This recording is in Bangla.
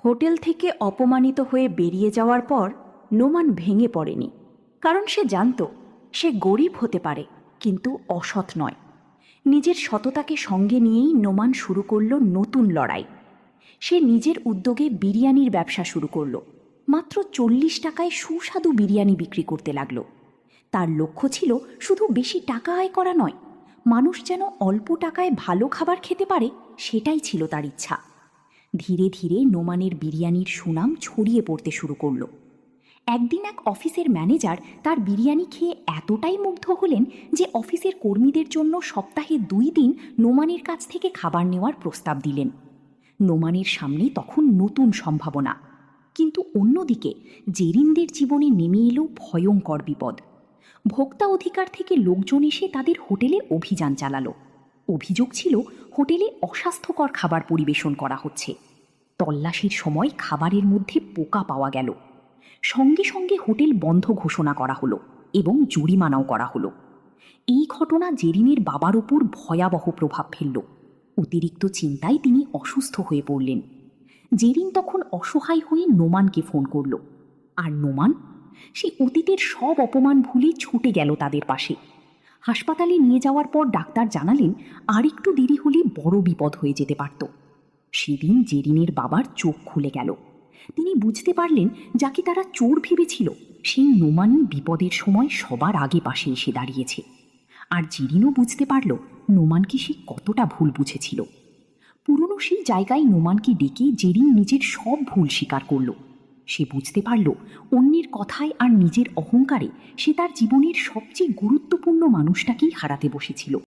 হোটেল থেকে অপমানিত হয়ে বেরিয়ে যাওয়ার পর নোমান ভেঙে পড়েনি, কারণ সে জানত সে গরিব হতে পারে কিন্তু অসৎ নয়। নিজের সততাকে সঙ্গে নিয়েই নোমান শুরু করল নতুন লড়াই। সে নিজের উদ্যোগে বিরিয়ানির ব্যবসা শুরু করল। মাত্র 40 টাকায় সুস্বাদু বিরিয়ানি বিক্রি করতে লাগলো। তার লক্ষ্য ছিল শুধু বেশি টাকা আয় করা নয়, মানুষ যেন অল্প টাকায় ভালো খাবার খেতে পারে, সেটাই ছিল তার ইচ্ছা। ধীরে ধীরে নোমানের বিরিয়ানির সুনাম ছড়িয়ে পড়তে শুরু করল। একদিন এক অফিসের ম্যানেজার তার বিরিয়ানি খেয়ে এতটাই মুগ্ধ হলেন যে অফিসের কর্মীদের জন্য সপ্তাহে 2 দিন নোমানের কাছ থেকে খাবার নেওয়ার প্রস্তাব দিলেন। নোমানের সামনে তখন নতুন সম্ভাবনা। কিন্তু অন্যদিকে জেরিনদের জীবনে নেমে এলো ভয়ঙ্কর বিপদ। ভোক্তা অধিকার থেকে লোকজন এসে তাদের হোটেলে অভিযান চালালো। অভিযোগ ছিল হোটেলে অস্বাস্থ্যকর খাবার পরিবেশন করা হচ্ছে। তল্লাশির সময় খাবারের মধ্যে পোকা পাওয়া গেল। সঙ্গে সঙ্গে হোটেল বন্ধ ঘোষণা করা হলো এবং জরিমানাও করা হলো। এই ঘটনা জেরিনের বাবার উপর ভয়াবহ প্রভাব ফেলল। অতিরিক্ত চিন্তায় তিনি অসুস্থ হয়ে পড়লেন। জেরিন তখন অসহায় হয়ে নোমানকে ফোন করল। আর নোমান সে অতীতের সব অপমান ভুলে ছুটে গেল তাদের পাশে। হাসপাতালে নিয়ে যাওয়ার পর ডাক্তার জানালেন আর একটু দেরি হলে বড় বিপদ হয়ে যেতে পারত। সেদিন জেরিনের বাবার চোখ খুলে গেল। তিনি বুঝতে পারলেন যাকে তারা চোর ভেবেছিল সেই নোমানই বিপদের সময় সবার আগে পাশে এসে দাঁড়িয়েছে। আর জেরিনও বুঝতে পারল নোমানকে সে কতটা ভুল বুঝেছিল। পুরনো সেই জায়গায় নোমানকে ডেকে জেরিন নিজের সব ভুল স্বীকার করল। সে বুঝতে পারল অন্যের কথায় আর নিজের অহংকারে সে তার জীবনের সবচেয়ে গুরুত্বপূর্ণ মানুষটাকেই হারাতে বসেছিল।